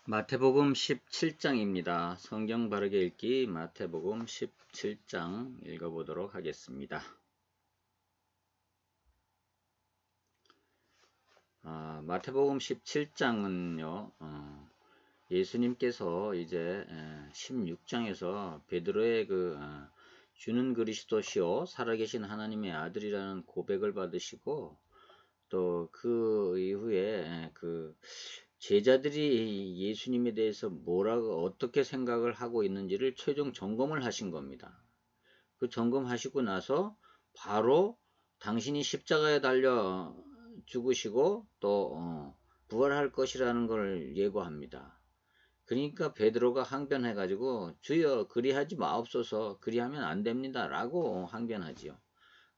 마태복음 17장입니다. 성경 바르게 읽기 마태복음 17장 읽어보도록 하겠습니다. 마태복음 17장은요, 예수님께서 이제 16장에서 베드로의 주는 그리스도시요 살아계신 하나님의 아들이라는 고백을 받으시고 또 그 이후에 제자들이 예수님에 대해서 뭐라고 어떻게 생각을 하고 있는지를 최종 점검을 하신 겁니다. 그 점검하시고 나서 바로 당신이 십자가에 달려 죽으시고 또 부활할 것이라는 걸 예고합니다. 그러니까 베드로가 항변해 가지고 주여 그리하지 마옵소서, 그리하면 안 됩니다 라고 항변하지요.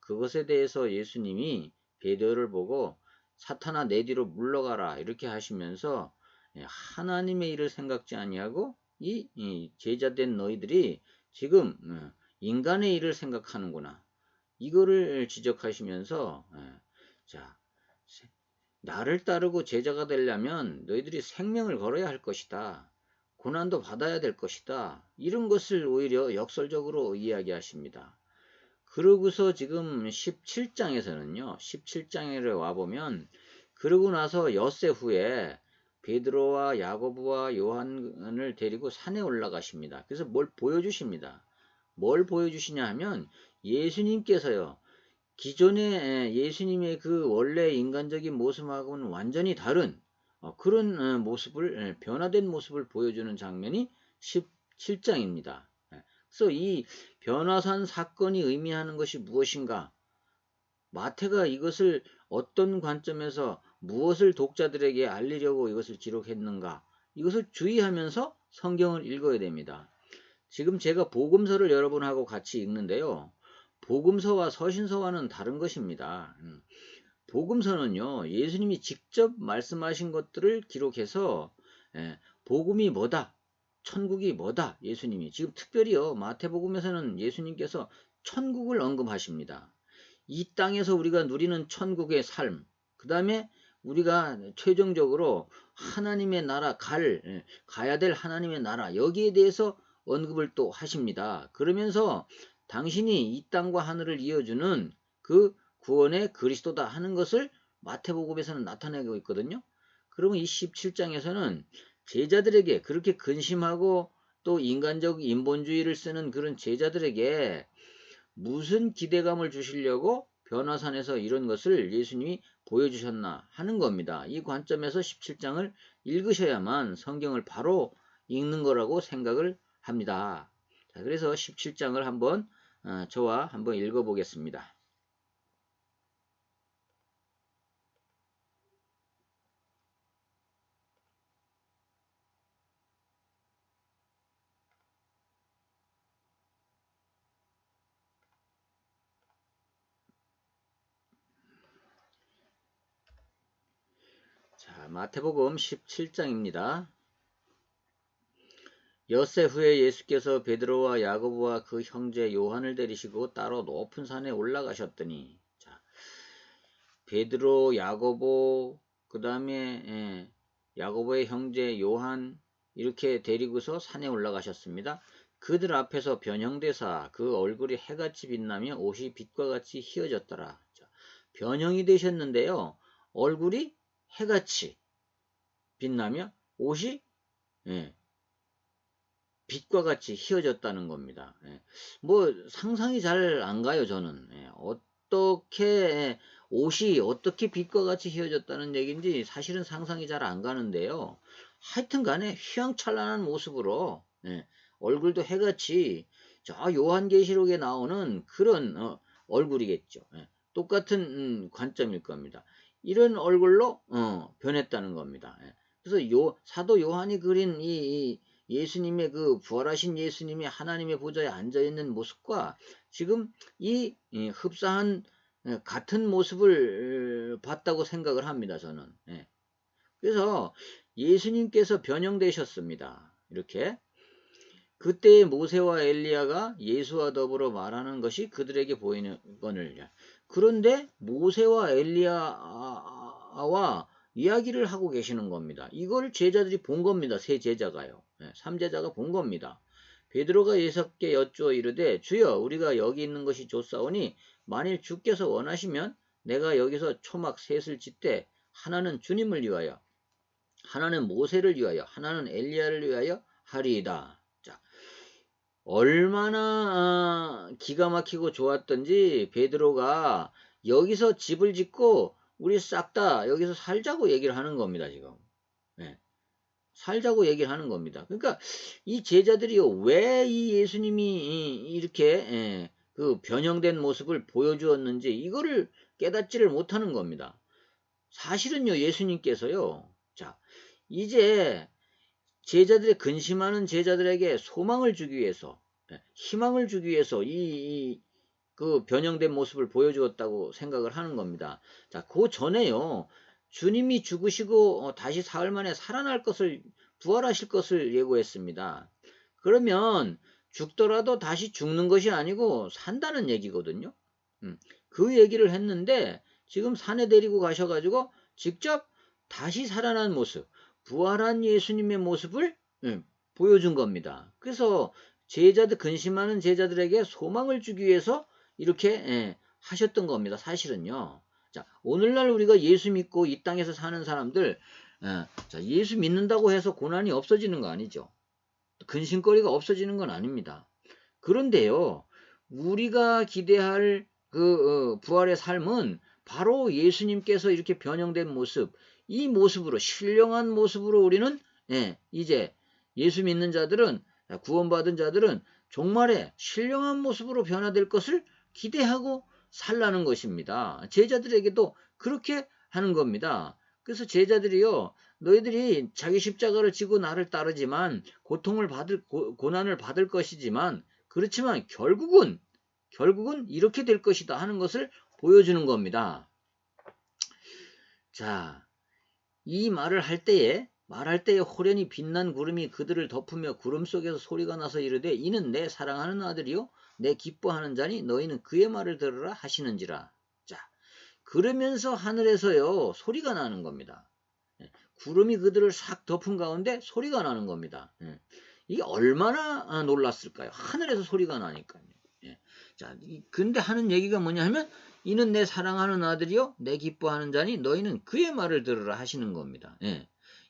그것에 대해서 예수님이 베드로를 보고 사탄아 내 뒤로 물러가라 이렇게 하시면서 하나님의 일을 생각지 아니하고 이 제자된 너희들이 지금 인간의 일을 생각하는구나, 이거를 지적하시면서 자, 나를 따르고 제자가 되려면 너희들이 생명을 걸어야 할 것이다, 고난도 받아야 될 것이다, 이런 것을 오히려 역설적으로 이야기하십니다. 그러고서 지금 17장에서는요, 17장에 와보면, 그러고 나서 엿새 후에 베드로와 야고보와 요한을 데리고 산에 올라가십니다. 그래서 뭘 보여주십니다. 뭘 보여주시냐 하면, 예수님께서요, 기존의 예수님의 그 원래 인간적인 모습하고는 완전히 다른 그런 모습을, 변화된 모습을 보여주는 장면이 17장입니다. 그래서 이 변화산 사건이 의미하는 것이 무엇인가? 마태가 이것을 어떤 관점에서 무엇을 독자들에게 알리려고 이것을 기록했는가? 이것을 주의하면서 성경을 읽어야 됩니다. 지금 제가 복음서를 여러분하고 같이 읽는데요. 복음서와 서신서와는 다른 것입니다. 복음서는요, 예수님이 직접 말씀하신 것들을 기록해서 복음이 뭐다, 천국이 뭐다, 예수님이 지금 특별히요 마태복음에서는 예수님께서 천국을 언급하십니다. 이 땅에서 우리가 누리는 천국의 삶, 그 다음에 우리가 최종적으로 하나님의 나라 가야 될 하나님의 나라, 여기에 대해서 언급을 또 하십니다. 그러면서 당신이 이 땅과 하늘을 이어주는 그 구원의 그리스도다 하는 것을 마태복음에서는 나타내고 있거든요. 그러면 이 17장에서는 제자들에게, 그렇게 근심하고 또 인간적 인본주의를 쓰는 그런 제자들에게 무슨 기대감을 주시려고 변화산에서 이런 것을 예수님이 보여주셨나 하는 겁니다. 이 관점에서 17장을 읽으셔야만 성경을 바로 읽는 거라고 생각을 합니다. 자, 그래서 17장을 한번 저와 한번 읽어보겠습니다. 자, 마태복음 17장입니다. 엿새 후에 예수께서 베드로와 야고보와 그 형제 요한을 데리시고 따로 높은 산에 올라가셨더니, 자, 베드로, 야고보, 그 다음에 야고보의 형제 요한 이렇게 데리고서 산에 올라가셨습니다. 그들 앞에서 변형되사 그 얼굴이 해같이 빛나며 옷이 빛과 같이 휘어졌더라. 자, 변형이 되셨는데요, 얼굴이 해같이 빛나며 옷이 빛과 같이 휘어졌다는 겁니다. 뭐 상상이 잘 안 가요, 저는. 어떻게 옷이 어떻게 빛과 같이 휘어졌다는 얘기인지 사실은 상상이 잘 안 가는데요. 하여튼 간에 휘황찬란한 모습으로 얼굴도 해같이 저 요한계시록에 나오는 그런 얼굴이겠죠. 똑같은 관점일 겁니다. 이런 얼굴로 변했다는 겁니다. 그래서 사도 요한이 그린 이 예수님의 그 부활하신 예수님이 하나님의 보좌에 앉아 있는 모습과 지금 이 흡사한 같은 모습을 봤다고 생각을 합니다, 저는. 그래서 예수님께서 변형되셨습니다. 이렇게. 그때의 모세와 엘리야가 예수와 더불어 말하는 것이 그들에게 보이는 거늘. 그런데 모세와 엘리야와 이야기를 하고 계시는 겁니다. 이걸 제자들이 본 겁니다. 세 제자가요. 삼제자가 본 겁니다. 베드로가 예수께 여쭈어 이르되 주여 우리가 여기 있는 것이 좋사오니 만일 주께서 원하시면 내가 여기서 초막 셋을 짓되 하나는 주님을 위하여 하나는 모세를 위하여 하나는 엘리야를 위하여 하리이다. 자, 얼마나 기가 막히고 좋았던지 베드로가 여기서 집을 짓고 우리 싹 다 여기서 살자고 얘기를 하는 겁니다. 지금. 네. 살자고 얘기를 하는 겁니다. 그러니까 이 제자들이요, 왜 이 예수님이 이렇게 그 변형된 모습을 보여주었는지 이거를 깨닫지를 못하는 겁니다. 사실은요, 예수님께서요, 자, 이제 제자들의 근심하는 제자들에게 소망을 주기 위해서, 희망을 주기 위해서 그 변형된 모습을 보여주었다고 생각을 하는 겁니다. 자, 그 전에요, 주님이 죽으시고 다시 사흘 만에 살아날 것을, 부활하실 것을 예고했습니다. 그러면 죽더라도 다시 죽는 것이 아니고 산다는 얘기거든요. 그 얘기를 했는데 지금 산에 데리고 가셔가지고 직접 다시 살아난 모습, 부활한 예수님의 모습을 보여준 겁니다. 그래서 제자들, 근심하는 제자들에게 소망을 주기 위해서 이렇게 하셨던 겁니다. 사실은요. 자, 오늘날 우리가 예수 믿고 이 땅에서 사는 사람들, 자, 예수 믿는다고 해서 고난이 없어지는 거 아니죠. 근심거리가 없어지는 건 아닙니다. 그런데요, 우리가 기대할 그 부활의 삶은 바로 예수님께서 이렇게 변형된 모습, 이 모습으로, 신령한 모습으로 우리는 이제 예수 믿는 자들은, 구원받은 자들은 종말에 신령한 모습으로 변화될 것을 기대하고 살라는 것입니다. 제자들에게도 그렇게 하는 겁니다. 그래서 제자들이요, 너희들이 자기 십자가를 지고 나를 따르지만 고난을 받을 것이지만, 그렇지만 결국은 이렇게 될 것이다 하는 것을 보여주는 겁니다. 자, 이 말할 때에 호련히 빛난 구름이 그들을 덮으며 구름 속에서 소리가 나서 이르되 이는 내 사랑하는 아들이요 내 기뻐하는 자니 너희는 그의 말을 들으라 하시는지라. 자, 그러면서 하늘에서요 소리가 나는 겁니다. 구름이 그들을 싹 덮은 가운데 소리가 나는 겁니다. 이게 얼마나 놀랐을까요? 하늘에서 소리가 나니까요. 자, 근데 하는 얘기가 뭐냐 하면 이는 내 사랑하는 아들이요 내 기뻐하는 자니 너희는 그의 말을 들으라 하시는 겁니다.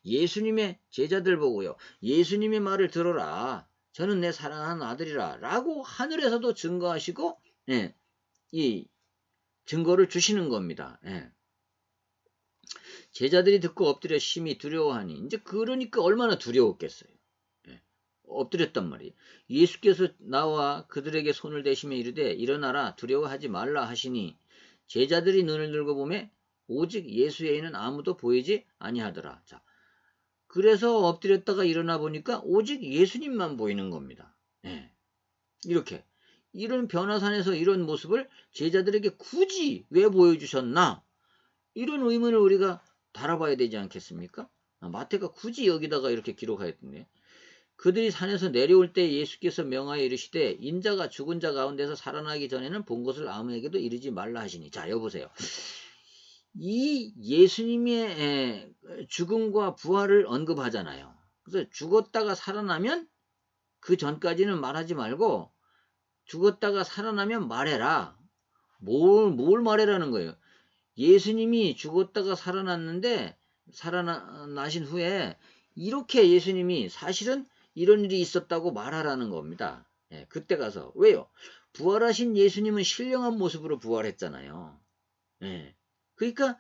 예수님의 제자들 보고요, 예수님의 말을 들어라, 저는 내 사랑하는 아들이라 라고 하늘에서도 증거하시고 이 증거를 주시는 겁니다. 제자들이 듣고 엎드려 심히 두려워하니, 이제 그러니까 얼마나 두려웠겠어요. 엎드렸단 말이에요. 예수께서 나와 그들에게 손을 대시며 이르되 일어나라 두려워하지 말라 하시니 제자들이 눈을 들고 보매 오직 예수 외에는 아무도 보이지 아니하더라. 자, 그래서 엎드렸다가 일어나 보니까 오직 예수님만 보이는 겁니다. 이렇게 이런 변화산에서 이런 모습을 제자들에게 굳이 왜 보여주셨나? 이런 의문을 우리가 달아봐야 되지 않겠습니까? 마태가 굳이 여기다가 이렇게 기록하였던데, 그들이 산에서 내려올 때 예수께서 명하여 이르시되 인자가 죽은 자 가운데서 살아나기 전에는 본 것을 아무에게도 이르지 말라 하시니. 자, 여보세요. 이 예수님의 죽음과 부활을 언급하잖아요. 그래서 죽었다가 살아나면 그 전까지는 말하지 말고 죽었다가 살아나면 말해라. 뭘 말해라는 거예요. 예수님이 죽었다가 살아났는데 살아나신 후에 이렇게 예수님이 사실은 이런 일이 있었다고 말하라는 겁니다. 그때 가서. 왜요? 부활하신 예수님은 신령한 모습으로 부활했잖아요. 그러니까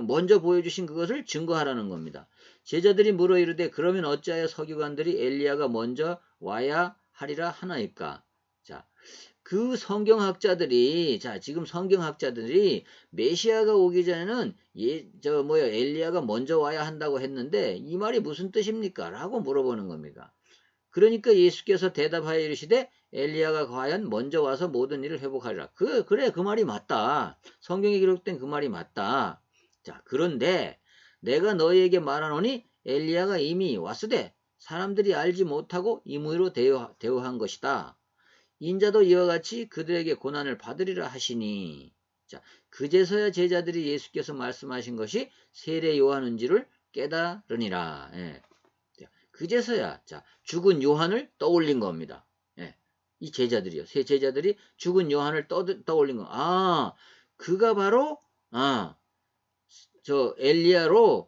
먼저 보여주신 그것을 증거하라는 겁니다. 제자들이 물어 이르되 그러면 어찌하여 서기관들이 엘리야가 먼저 와야 하리라 하나이까? 자, 그 성경학자들이, 지금 성경학자들이 메시아가 오기 전에는 엘리야가 먼저 와야 한다고 했는데 이 말이 무슨 뜻입니까? 라고 물어보는 겁니다. 그러니까 예수께서 대답하여 이르시되 엘리야가 과연 먼저 와서 모든 일을 회복하리라. 그래, 그 말이 맞다. 성경에 기록된 그 말이 맞다. 자, 그런데 내가 너희에게 말하노니 엘리야가 이미 왔으되 사람들이 알지 못하고 임의로 대우한 것이다. 인자도 이와 같이 그들에게 고난을 받으리라 하시니. 자, 그제서야 제자들이 예수께서 말씀하신 것이 세례 요한인지를 깨달으니라. 예. 그제서야 자, 죽은 요한을 떠올린 겁니다. 예. 이 제자들이요. 세 제자들이 죽은 요한을 떠올린 거. 아, 그가 바로 저 엘리야를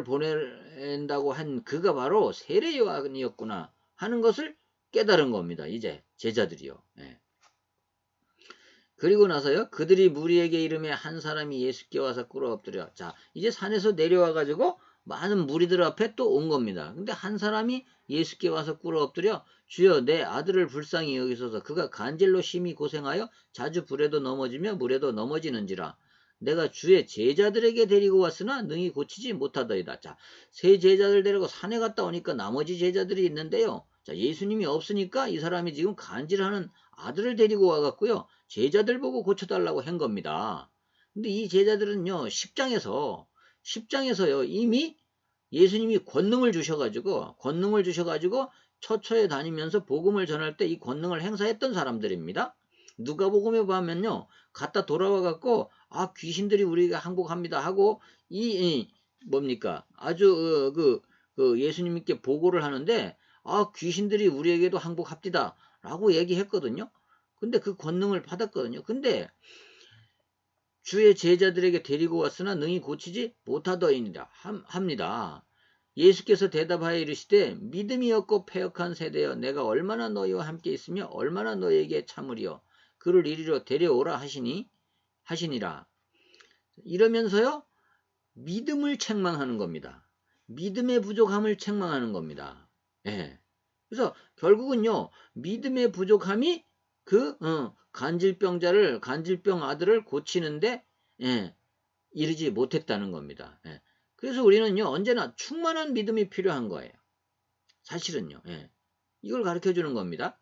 보낸다고 한 그가 바로 세례 요한이었구나 하는 것을 깨달은 겁니다. 이제 제자들이요. 예. 그리고 나서요. 그들이 무리에게 이름에 한 사람이 예수께 와서 꿇어 엎드려. 자, 이제 산에서 내려와 가지고 많은 무리들 앞에 또 온 겁니다. 근데 한 사람이 예수께 와서 꿇어 엎드려 주여 내 아들을 불쌍히 여기소서 그가 간질로 심히 고생하여 자주 불에도 넘어지며 물에도 넘어지는지라. 내가 주의 제자들에게 데리고 왔으나 능히 고치지 못하더이다. 자, 세 제자들 데리고 산에 갔다 오니까 나머지 제자들이 있는데요. 자, 예수님이 없으니까 이 사람이 지금 간질하는 아들을 데리고 와갖고요. 제자들 보고 고쳐달라고 한 겁니다. 근데 이 제자들은요. 10장에서요. 이미 예수님이 권능을 주셔가지고 처처에 다니면서 복음을 전할 때 이 권능을 행사했던 사람들입니다. 누가복음에 보면요. 갔다 돌아와갖고 귀신들이 우리가 항복합니다 하고 뭡니까 아주 그 예수님께 보고를 하는데 귀신들이 우리에게도 항복합디다 라고 얘기했거든요. 근데 그 권능을 받았거든요. 근데 주의 제자들에게 데리고 왔으나 능히 고치지 못하더이니라 합니다. 예수께서 대답하여 이르시되 믿음이 없고 패역한 세대여 내가 얼마나 너희와 함께 있으며 얼마나 너희에게 참으리요 그를 이리로 데려오라 하시니라. 이러면서요 믿음을 책망하는 겁니다. 믿음의 부족함을 책망하는 겁니다. 예. 그래서 결국은요 믿음의 부족함이 간질병 아들을 고치는데 이르지 못했다는 겁니다. 예. 그래서 우리는요 언제나 충만한 믿음이 필요한 거예요. 사실은요. 예. 이걸 가르쳐 주는 겁니다.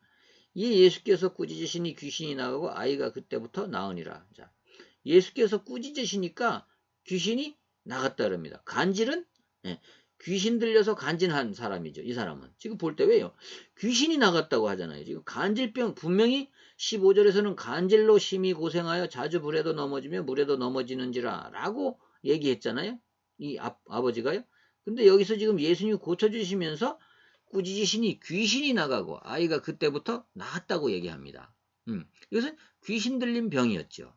이 예수께서 꾸짖으시니 귀신이 나가고 아이가 그때부터 나으니라. 자, 예수께서 꾸짖으시니까 귀신이 나갔다 그럽니다. 간질은 귀신 들려서 간진한 사람이죠. 이 사람은. 지금 볼 때 왜요? 귀신이 나갔다고 하잖아요. 지금 간질병 분명히 15절에서는 간질로 심히 고생하여 자주 불에도 넘어지며 물에도 넘어지는지라 라고 얘기했잖아요. 이 아버지가요. 근데 여기서 지금 예수님이 고쳐주시면서 꾸짖으시니 귀신이 나가고 아이가 그때부터 나았다고 얘기합니다. 이것은 귀신 들린 병이었죠.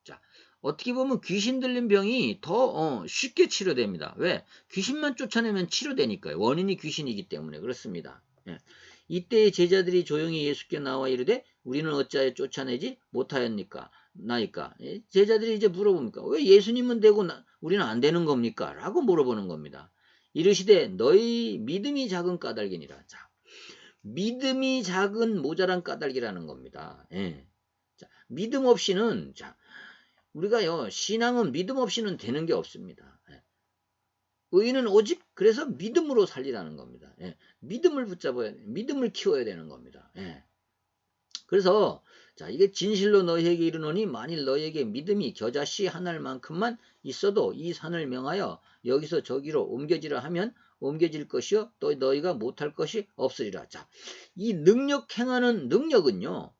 자, 어떻게 보면 귀신 들린 병이 더 쉽게 치료됩니다. 왜? 귀신만 쫓아내면 치료되니까요. 원인이 귀신이기 때문에 그렇습니다. 예. 이때 제자들이 조용히 예수께 나와 이르되 우리는 어찌하여 쫓아내지 못하였니까? 나이까? 예? 제자들이 이제 물어봅니까? 왜 예수님은 되고 우리는 안 되는 겁니까? 라고 물어보는 겁니다. 이르시되 너희 믿음이 작은 까닭이니라. 자, 믿음이 작은 모자란 까닭이라는 겁니다. 예. 자, 믿음 없이는 우리가요 신앙은 믿음 없이는 되는 게 없습니다. 예. 의인은 오직 그래서 믿음으로 살리라는 겁니다. 예. 믿음을 붙잡아야 믿음을 키워야 되는 겁니다. 예. 그래서 이게 진실로 너희에게 이르노니 만일 너희에게 믿음이 겨자씨 하나만큼만 있어도 이 산을 명하여 여기서 저기로 옮겨지라 하면 옮겨질 것이요 또 너희가 못할 것이 없으리라. 자, 이 능력 행하는 능력은요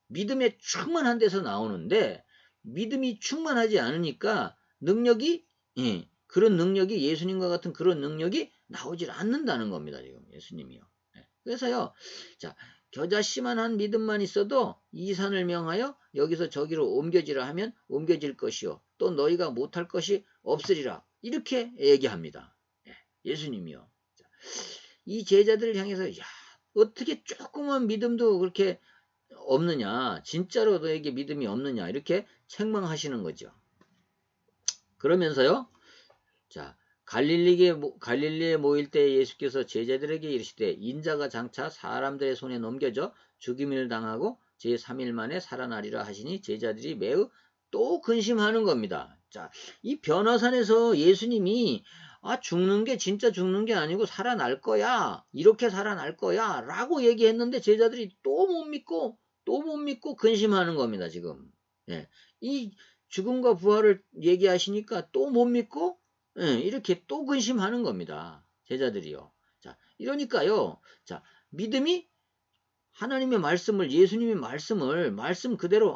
믿음에 충만한 데서 나오는데 믿음이 충만하지 않으니까 그런 능력이 예수님과 같은 그런 능력이 나오질 않는다는 겁니다. 지금 예수님이요. 그래서요. 자, 겨자씨만한 믿음만 있어도 이 산을 명하여 여기서 저기로 옮겨지라 하면 옮겨질 것이요. 또 너희가 못할 것이 없으리라. 이렇게 얘기합니다. 예수님이요. 자, 이 제자들을 향해서 어떻게 조그만 믿음도 그렇게 없느냐. 진짜로 너에게 믿음이 없느냐. 이렇게 책망하시는 거죠. 그러면서요. 자, 갈릴리에 모일 때 예수께서 제자들에게 이르시되 인자가 장차 사람들의 손에 넘겨져 죽임을 당하고 제3일 만에 살아나리라 하시니 제자들이 매우 또 근심하는 겁니다. 자, 이 변화산에서 예수님이 죽는 게 진짜 죽는 게 아니고 살아날 거야. 이렇게 살아날 거야. 라고 얘기했는데 제자들이 또 못 믿고 근심하는 겁니다. 지금. 예. 이 죽음과 부활을 얘기하시니까 또 못 믿고 이렇게 또 근심하는 겁니다. 제자들이요. 자, 이러니까요. 자, 믿음이 하나님의 말씀을 예수님의 말씀 그대로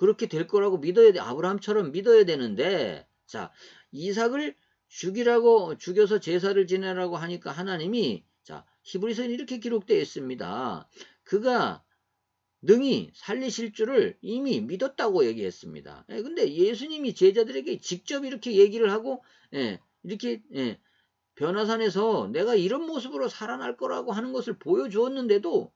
그렇게 될 거라고 믿어야 돼. 아브라함처럼 믿어야 되는데, 자, 이삭을 죽여서 제사를 지내라고 하니까 하나님이, 자, 히브리서에 이렇게 기록되어 있습니다. 그가 능히 살리실 줄을 이미 믿었다고 얘기했습니다. 근데 예수님이 제자들에게 직접 이렇게 얘기를 하고, 이렇게, 변화산에서 내가 이런 모습으로 살아날 거라고 하는 것을 보여주었는데도,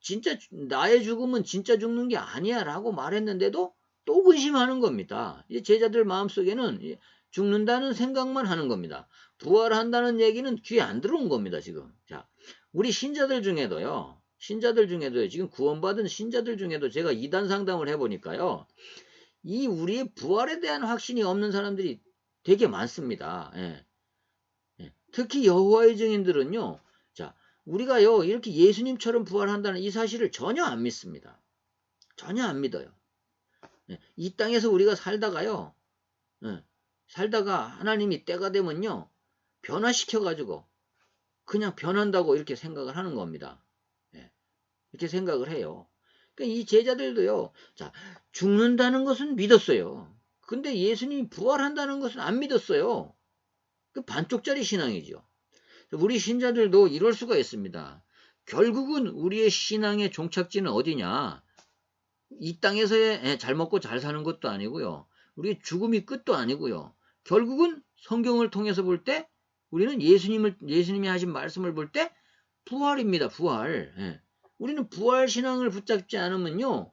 진짜 나의 죽음은 진짜 죽는 게 아니야 라고 말했는데도 또 근심하는 겁니다. 제자들 마음속에는 죽는다는 생각만 하는 겁니다. 부활한다는 얘기는 귀에 안 들어온 겁니다. 지금. 자, 우리 신자들 중에도요. 지금 구원받은 신자들 중에도 제가 이단 상담을 해보니까요. 이 우리의 부활에 대한 확신이 없는 사람들이 되게 많습니다. 특히 여호와의 증인들은요. 자, 우리가요 이렇게 예수님처럼 부활한다는 이 사실을 전혀 안 믿습니다. 전혀 안 믿어요. 이 땅에서 우리가 살다가요. 살다가 하나님이 때가 되면요. 변화시켜가지고 그냥 변한다고 이렇게 생각을 하는 겁니다. 이렇게 생각을 해요. 그러니까 이 제자들도요. 자, 죽는다는 것은 믿었어요. 근데 예수님이 부활한다는 것은 안 믿었어요. 그 반쪽짜리 신앙이죠. 우리 신자들도 이럴 수가 있습니다. 결국은 우리의 신앙의 종착지는 어디냐? 이 땅에서의 잘 먹고 잘 사는 것도 아니고요. 우리의 죽음이 끝도 아니고요. 결국은 성경을 통해서 볼 때 우리는 예수님이 하신 말씀을 볼 때 부활입니다. 부활. 우리는 부활 신앙을 붙잡지 않으면요.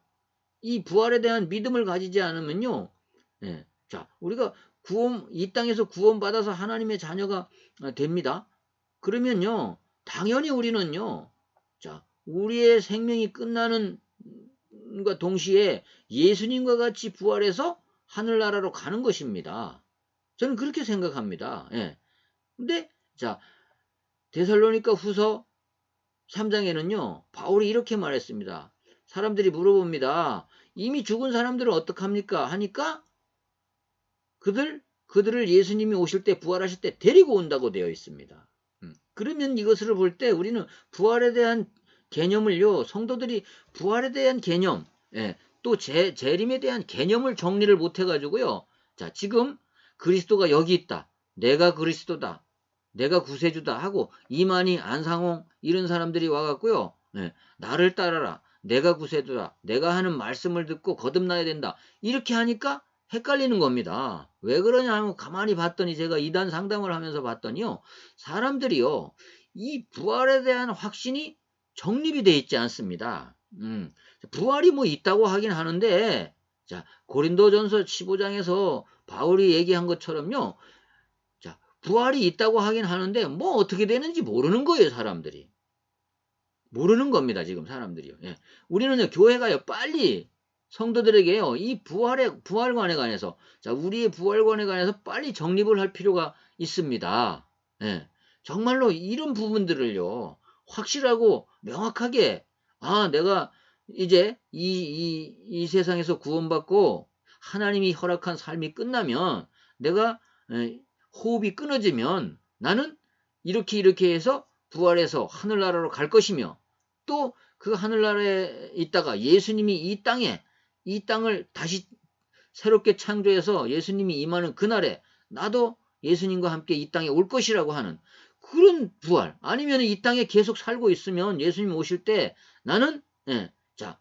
이 부활에 대한 믿음을 가지지 않으면요. 자, 우리가 이 땅에서 구원받아서 하나님의 자녀가 됩니다. 그러면요. 당연히 우리는요. 자, 우리의 생명이 끝나는 과 동시에 예수님과 같이 부활해서 하늘나라로 가는 것입니다. 저는 그렇게 생각합니다. 근데 자, 데살로니가 후서 3장에는요. 바울이 이렇게 말했습니다. 사람들이 물어봅니다. 이미 죽은 사람들은 어떡합니까? 하니까 그들을 예수님이 오실 때 부활하실 때 데리고 온다고 되어 있습니다. 그러면 이것을 볼 때 우리는 부활에 대한 개념을요. 성도들이 부활에 대한 개념, 또 재림에 대한 개념을 정리를 못 해가지고요. 자, 지금 그리스도가 여기 있다. 내가 그리스도다. 내가 구세주다 하고 이만희, 안상홍 이런 사람들이 와갖고요. 나를 따라라. 내가 구세주다. 내가 하는 말씀을 듣고 거듭나야 된다. 이렇게 하니까 헷갈리는 겁니다. 왜 그러냐 하면 가만히 봤더니 제가 이단 상담을 하면서 봤더니요. 사람들이요. 이 부활에 대한 확신이 정립이 돼 있지 않습니다. 부활이 뭐 있다고 하긴 하는데 자, 고린도전서 15장에서 바울이 얘기한 것처럼요. 자, 부활이 있다고 하긴 하는데 뭐 어떻게 되는지 모르는 거예요, 사람들이. 모르는 겁니다, 지금 사람들이요. 우리는요, 교회가요, 빨리 성도들에게요, 이 부활관에 관해서, 자, 우리의 부활관에 관해서 빨리 정립을 할 필요가 있습니다. 정말로 이런 부분들을요, 확실하고 명확하게, 내가 이제 이 세상에서 구원받고 하나님이 허락한 삶이 끝나면 내가 호흡이 끊어지면 나는 이렇게 해서 부활해서 하늘나라로 갈 것이며 또 그 하늘나라에 있다가 예수님이 이 땅을 다시 새롭게 창조해서 예수님이 임하는 그날에 나도 예수님과 함께 이 땅에 올 것이라고 하는 그런 부활. 아니면 이 땅에 계속 살고 있으면 예수님 오실 때 나는 자,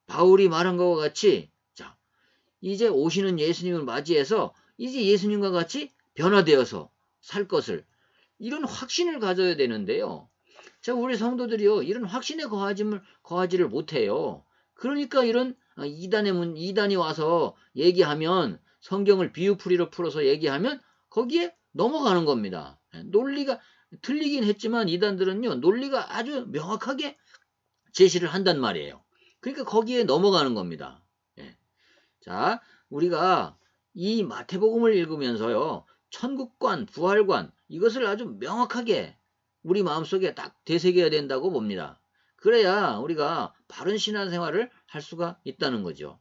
바울이 말한 것과 같이 자, 이제 오시는 예수님을 맞이해서 이제 예수님과 같이 변화되어서 살 것을 이런 확신을 가져야 되는데요. 자, 우리 성도들이요, 이런 확신에 거하지를 못해요. 그러니까 이런 이단이 와서 얘기하면 성경을 비유풀이로 풀어서 얘기하면 거기에 넘어가는 겁니다. 논리가 틀리긴 했지만 이단들은요, 논리가 아주 명확하게 제시를 한단 말이에요. 그러니까 거기에 넘어가는 겁니다. 자, 우리가 이 마태복음을 읽으면서요, 천국관, 부활관, 이것을 아주 명확하게 우리 마음속에 딱 되새겨야 된다고 봅니다. 그래야 우리가 바른 신앙생활을 할 수가 있다는 거죠.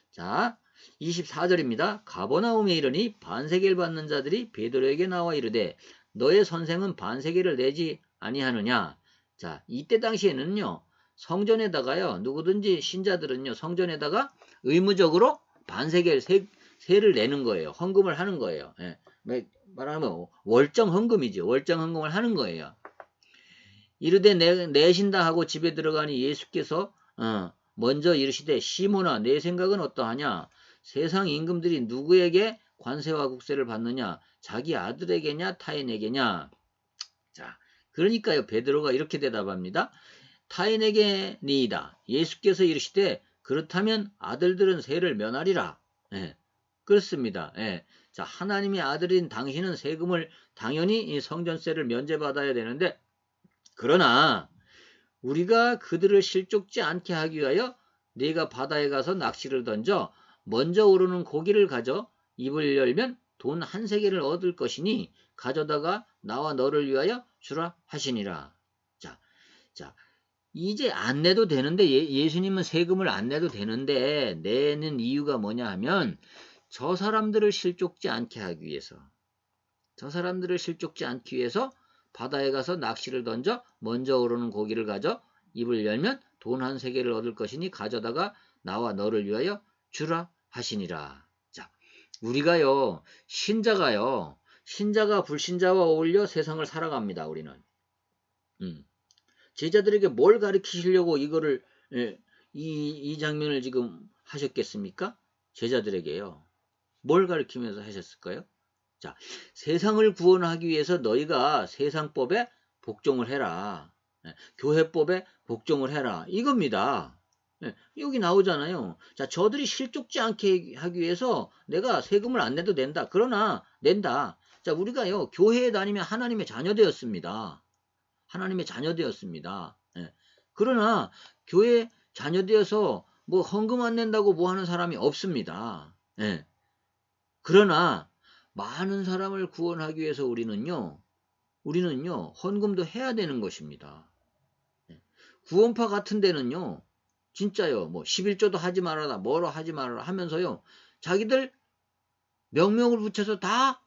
자, 24절입니다. 가버나움에 이르니 반세계를 받는 자들이 베드로에게 나와 이르되 너의 선생은 반세계를 내지 아니하느냐. 자, 이때 당시에는요, 성전에다가요, 누구든지 신자들은요, 성전에다가 의무적으로 반세겔 세를 내는 거예요. 헌금을 하는 거예요. 예. 말하면 월정 헌금이죠. 월정 헌금을 하는 거예요. 이르되 내신다 하고 집에 들어가니 예수께서 먼저 이르시되 시몬아 내 생각은 어떠하냐? 세상 임금들이 누구에게 관세와 국세를 받느냐? 자기 아들에게냐 타인에게냐? 자, 그러니까요. 베드로가 이렇게 대답합니다. 타인에게니이다. 예수께서 이르시되 그렇다면 아들들은 세를 면하리라. 예, 그렇습니다. 예. 자, 하나님의 아들인 당신은 세금을 당연히 성전세를 면제받아야 되는데 그러나 우리가 그들을 실족지 않게 하기 위하여 네가 바다에 가서 낚시를 던져 먼저 오르는 고기를 가져 입을 열면 돈 한 세겔을 얻을 것이니 가져다가 나와 너를 위하여 주라 하시니라. 자, 이제 안 내도 되는데 예수님은 세금을 안 내도 되는데 내는 이유가 뭐냐 하면 저 사람들을 실족지 않게 하기 위해서 바다에 가서 낚시를 던져 먼저 오르는 고기를 가져 입을 열면 돈 한 세겔을 얻을 것이니 가져다가 나와 너를 위하여 주라 하시니라. 자, 우리가요 신자가 불신자와 어울려 세상을 살아갑니다. 우리는 제자들에게 뭘 가르치시려고 이거를 이 장면을 지금 하셨겠습니까? 제자들에게요. 뭘 가르치면서 하셨을까요? 자, 세상을 구원하기 위해서 너희가 세상법에 복종을 해라. 교회법에 복종을 해라. 이겁니다. 여기 나오잖아요. 자, 저들이 실족지 않게 하기 위해서 내가 세금을 안 내도 된다. 그러나 낸다. 자, 우리가요 교회에 다니면 하나님의 자녀되었습니다. 하나님의 자녀되었습니다. 그러나 교회 자녀되어서 뭐 헌금 안 낸다고 뭐 하는 사람이 없습니다. 그러나 많은 사람을 구원하기 위해서 우리는요 헌금도 해야 되는 것입니다. 구원파 같은 데는요 진짜요 뭐 11조도 하지 말아라 뭐로 하지 말아라 하면서요 자기들 명명을 붙여서 다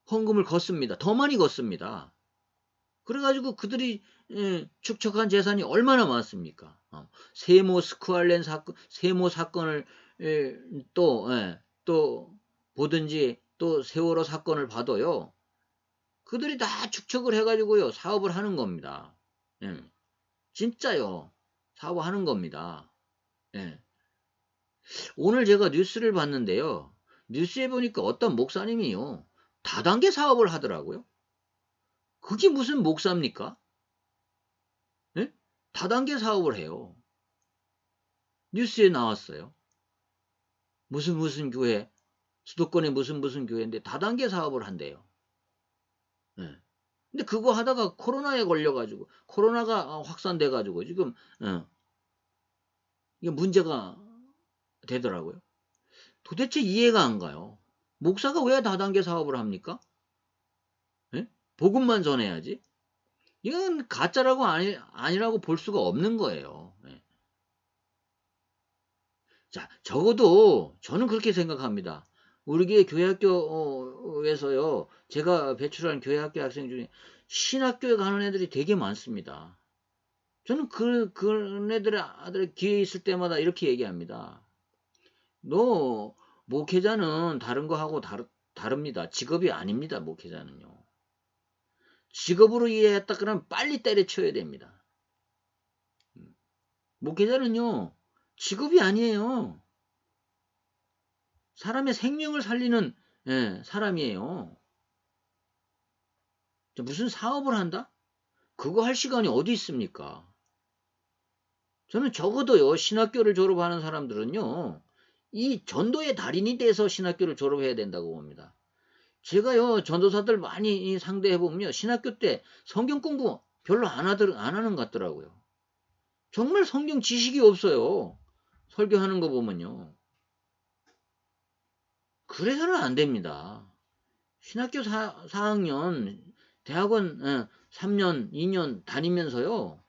헌금을 걷습니다. 더 많이 걷습니다. 그래가지고 그들이 축적한 재산이 얼마나 많습니까? 세모 스쿠알렌 사건, 세모 사건을 또 보든지 또 세월호 사건을 봐도요. 그들이 다 축적을 해가지고요 사업을 하는 겁니다. 진짜요 사업을 하는 겁니다. 오늘 제가 뉴스를 봤는데요. 뉴스에 보니까 어떤 목사님이요 다단계 사업을 하더라고요. 그게 무슨 목사입니까? 다단계 사업을 해요. 뉴스에 나왔어요. 무슨 교회, 수도권의 무슨 교회인데 다단계 사업을 한대요. 근데 그거 하다가 코로나에 걸려가지고 코로나가 확산돼가지고 지금 이게 문제가 되더라고요. 도대체 이해가 안 가요. 목사가 왜 다단계 사업을 합니까? 복음만 전해야지. 이건 가짜라고 아니라고 볼 수가 없는 거예요. 자, 적어도 저는 그렇게 생각합니다. 우리 교회학교에서요, 제가 배출한 교회학교 학생 중에 신학교에 가는 애들이 되게 많습니다. 저는 그 애들의 기회 있을 때마다 이렇게 얘기합니다. 너 목회자는 다른 거 하고 다릅니다. 직업이 아닙니다. 목회자는요. 직업으로 이해했다 그러면 빨리 때려쳐야 됩니다. 목회자는요. 직업이 아니에요. 사람의 생명을 살리는 사람이에요. 무슨 사업을 한다? 그거 할 시간이 어디 있습니까? 저는 적어도요. 신학교를 졸업하는 사람들은요. 이 전도의 달인이 돼서 신학교를 졸업해야 된다고 봅니다. 제가요. 전도사들 많이 상대해보면요. 신학교 때 성경 공부 별로 안 하는 것 같더라고요. 정말 성경 지식이 없어요. 설교하는 거 보면요. 그래서는 안 됩니다. 신학교 4학년, 대학원 3년, 2년 다니면서요.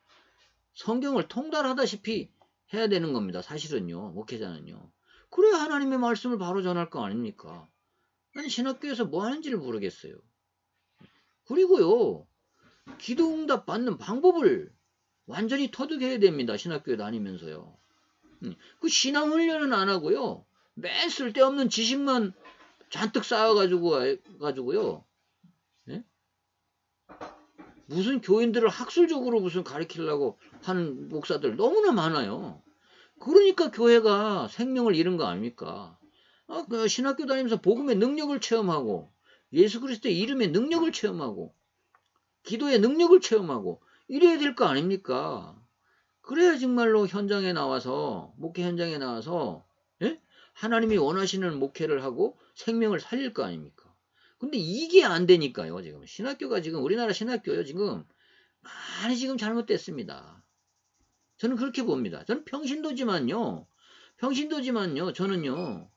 성경을 통달하다시피 해야 되는 겁니다. 사실은요. 목회자는요. 그래야 하나님의 말씀을 바로 전할 거 아닙니까? 아니 신학교에서 뭐 하는지를 모르겠어요. 그리고요. 기도응답 받는 방법을 완전히 터득해야 됩니다. 신학교에 다니면서요. 그 신앙 훈련은 안 하고요. 맨 쓸데없는 지식만 잔뜩 쌓아가지고요. 예? 무슨 교인들을 학술적으로 무슨 가르치려고 하는 목사들 너무나 많아요. 그러니까 교회가 생명을 잃은 거 아닙니까? 그 신학교 다니면서 복음의 능력을 체험하고 예수 그리스도의 이름의 능력을 체험하고 기도의 능력을 체험하고 이래야 될 거 아닙니까? 그래야 정말로 현장에 나와서 목회 현장에 나와서 예? 하나님이 원하시는 목회를 하고 생명을 살릴 거 아닙니까? 근데 이게 안 되니까요. 지금 신학교가 지금 우리나라 신학교요. 지금 많이 지금 잘못됐습니다. 저는 그렇게 봅니다. 저는 평신도지만요. 저는요.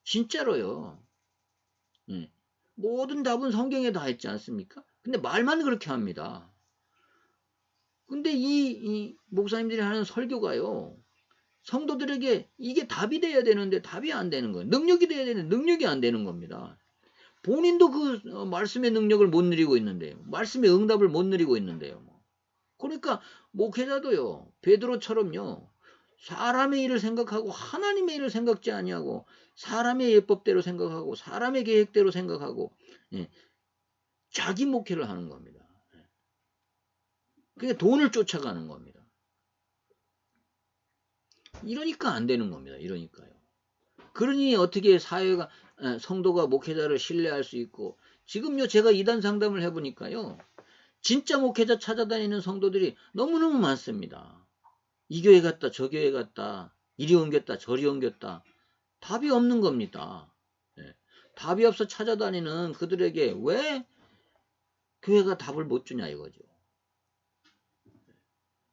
진짜로요. 예. 모든 답은 성경에 다 있지 않습니까? 근데 말만 그렇게 합니다. 근데 이 목사님들이 하는 설교가요. 성도들에게 이게 답이 돼야 되는데 답이 안 되는 거예요. 능력이 돼야 되는데 능력이 안 되는 겁니다. 본인도 그 말씀의 능력을 못 누리고 있는데요. 말씀의 응답을 못 누리고 있는데요. 그러니까 목회자도요. 베드로처럼요. 사람의 일을 생각하고 하나님의 일을 생각지 아니하고 사람의 예법대로 생각하고 사람의 계획대로 생각하고 예, 자기 목회를 하는 겁니다. 그게 돈을 쫓아가는 겁니다. 이러니까 안 되는 겁니다. 이러니까요. 그러니 어떻게 사회가 성도가 목회자를 신뢰할 수 있고 지금요 제가 이단 상담을 해보니까요. 진짜 목회자 찾아다니는 성도들이 너무너무 많습니다. 이 교회 갔다 저 교회 갔다 이리 옮겼다 저리 옮겼다 답이 없는 겁니다. 예. 답이 없어 찾아다니는 그들에게 왜 교회가 답을 못 주냐 이거죠.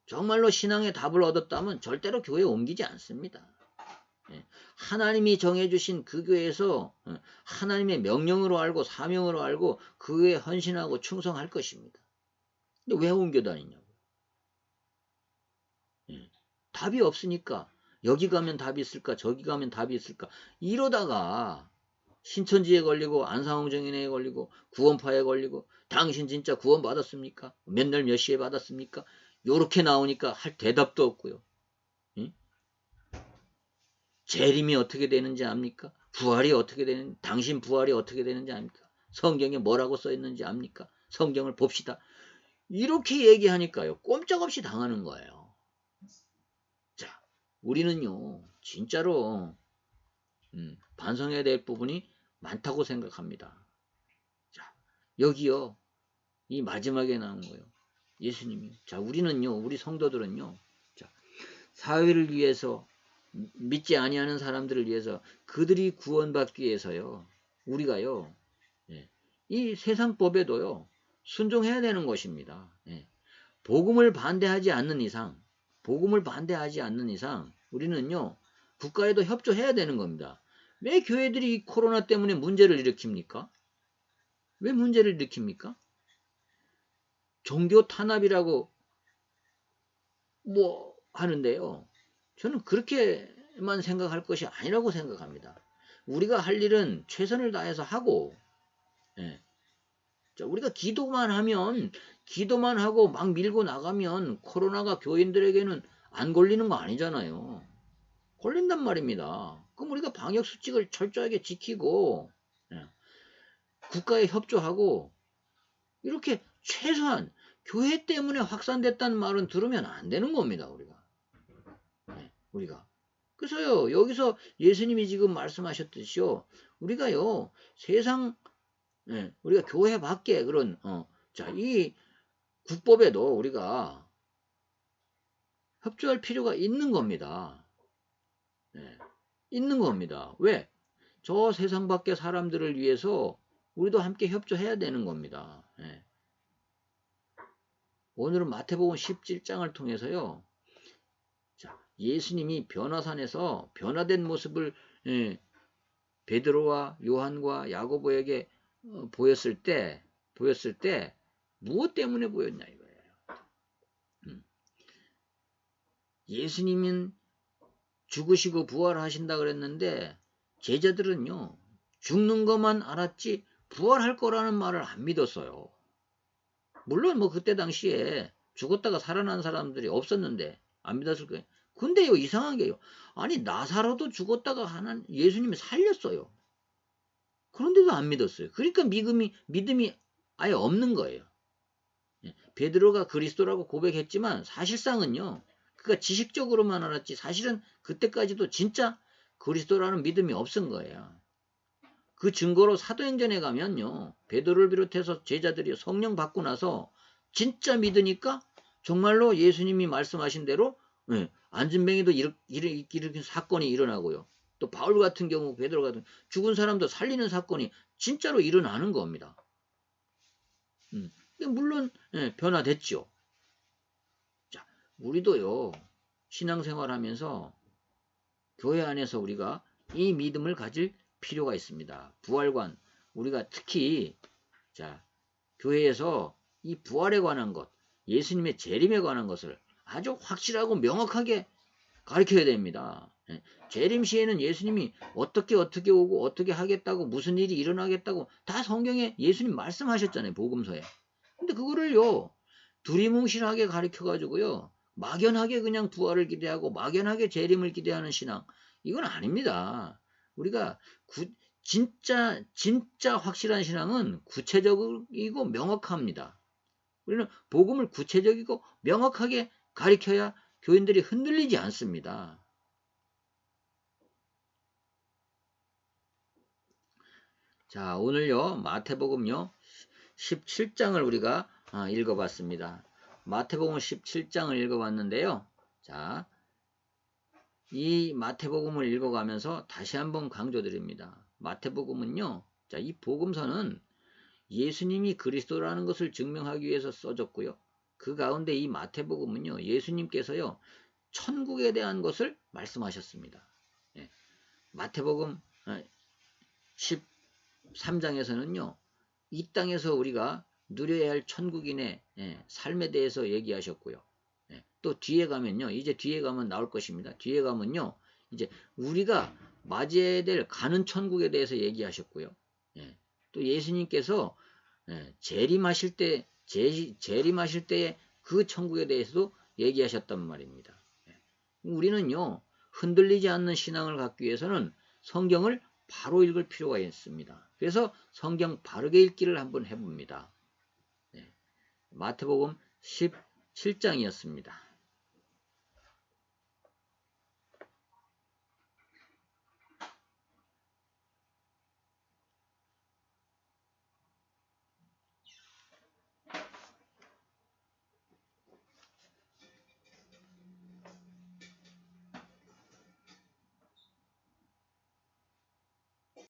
정말로 신앙의 답을 얻었다면 절대로 교회에 옮기지 않습니다. 예. 하나님이 정해주신 그 교회에서 하나님의 명령으로 알고 사명으로 알고 그 교회에 헌신하고 충성할 것입니다. 근데 왜 옮겨다니냐고. 예. 답이 없으니까 여기 가면 답이 있을까 저기 가면 답이 있을까 이러다가 신천지에 걸리고 안상홍정인에 걸리고 구원파에 걸리고 당신 진짜 구원 받았습니까? 맨날 몇 시에 받았습니까? 요렇게 나오니까 할 대답도 없고요. 응? 재림이 어떻게 되는지 압니까? 부활이 어떻게 되는 당신 부활이 어떻게 되는지 압니까? 성경에 뭐라고 써 있는지 압니까? 성경을 봅시다. 이렇게 얘기하니까요. 꼼짝없이 당하는 거예요. 자, 우리는요. 진짜로 반성해야 될 부분이 많다고 생각합니다. 자, 여기요. 이 마지막에 나온 거예요. 예수님이. 자, 우리는요. 우리 성도들은요. 자, 사회를 위해서 믿지 아니하는 사람들을 위해서 그들이 구원받기 위해서요. 우리가요. 예, 이 세상법에도요. 순종해야 되는 것입니다. 예, 복음을 반대하지 않는 이상 우리는요. 국가에도 협조해야 되는 겁니다. 왜 교회들이 코로나 때문에 문제를 일으킵니까? 왜 문제를 일으킵니까? 종교 탄압이라고 뭐 하는데요. 저는 그렇게만 생각할 것이 아니라고 생각합니다. 우리가 할 일은 최선을 다해서 하고 예. 자, 우리가 기도만 하고 막 밀고 나가면 코로나가 교인들에게는 안 걸리는 거 아니잖아요. 걸린단 말입니다. 그럼 우리가 방역수칙을 철저하게 지키고 예. 국가에 협조하고 이렇게 최소한 교회 때문에 확산됐다는 말은 들으면 안 되는 겁니다. 우리가. 그래서요, 여기서 예수님이 지금 말씀하셨듯이요, 우리가요, 세상, 우리가 교회 밖에 그런, 자, 이 국법에도 우리가 협조할 필요가 있는 겁니다. 있는 겁니다. 왜? 저 세상 밖의 사람들을 위해서 우리도 함께 협조해야 되는 겁니다. 오늘은 마태복음 17장을 통해서요, 자, 예수님이 변화산에서 변화된 모습을 베드로와 요한과 야고보에게 보였을 때 무엇 때문에 보였냐 이거예요. 예수님은 죽으시고 부활하신다 그랬는데 제자들은요 죽는 것만 알았지 부활할 거라는 말을 안 믿었어요. 물론 뭐 그때 당시에 죽었다가 살아난 사람들이 없었는데 안 믿었을 거예요. 근데요, 이상한 게요. 아니, 나사로도 죽었다가 예수님이 살렸어요. 그런데도 안 믿었어요. 그러니까 믿음이 아예 없는 거예요. 베드로가 그리스도라고 고백했지만 사실상은요. 그가 지식적으로만 알았지 사실은 그때까지도 진짜 그리스도라는 믿음이 없은 거예요. 그 증거로 사도행전에 가면요. 베드로를 비롯해서 제자들이 성령 받고 나서 진짜 믿으니까 정말로 예수님이 말씀하신 대로 안진뱅이도 이렇게 사건이 일어나고요. 또 바울 같은 경우 베드로 같은 죽은 사람도 살리는 사건이 진짜로 일어나는 겁니다. 물론 변화됐죠. 자, 우리도요. 신앙생활하면서 교회 안에서 우리가 이 믿음을 가질 필요가 있습니다. 부활관 우리가 특히 자 교회에서 이 부활에 관한 것, 예수님의 재림에 관한 것을 아주 확실하고 명확하게 가르쳐야 됩니다. 재림 시에는 예수님이 어떻게 오고 어떻게 하겠다고 무슨 일이 일어나겠다고 다 성경에 예수님 말씀하셨잖아요. 복음서에. 근데 그거를요. 두리뭉실하게 가르쳐가지고요. 막연하게 그냥 부활을 기대하고 막연하게 재림을 기대하는 신앙. 이건 아닙니다. 우리가 진짜 확실한 신앙은 구체적이고 명확합니다. 우리는 복음을 구체적이고 명확하게 가르쳐야 교인들이 흔들리지 않습니다. 자, 오늘요. 마태복음요. 17장을 우리가 읽어봤습니다. 마태복음 17장을 읽어봤는데요. 자, 이 마태복음을 읽어가면서 다시 한번 강조드립니다. 마태복음은요. 자, 이 복음서는 예수님이 그리스도라는 것을 증명하기 위해서 써졌고요. 그 가운데 이 마태복음은요. 예수님께서요. 천국에 대한 것을 말씀하셨습니다. 예. 마태복음 13장에서는요. 이 땅에서 우리가 누려야 할 천국인의 삶에 대해서 얘기하셨고요. 또 뒤에 가면요. 이제 뒤에 가면 나올 것입니다. 뒤에 가면요. 이제 우리가 맞이해야 될 가는 천국에 대해서 얘기하셨고요. 또 예수님께서 재림하실 때의 그 천국에 대해서도 얘기하셨단 말입니다. 우리는요. 흔들리지 않는 신앙을 갖기 위해서는 성경을 바로 읽을 필요가 있습니다. 그래서 성경 바르게 읽기를 한번 해봅니다. 마태복음 17장이었습니다.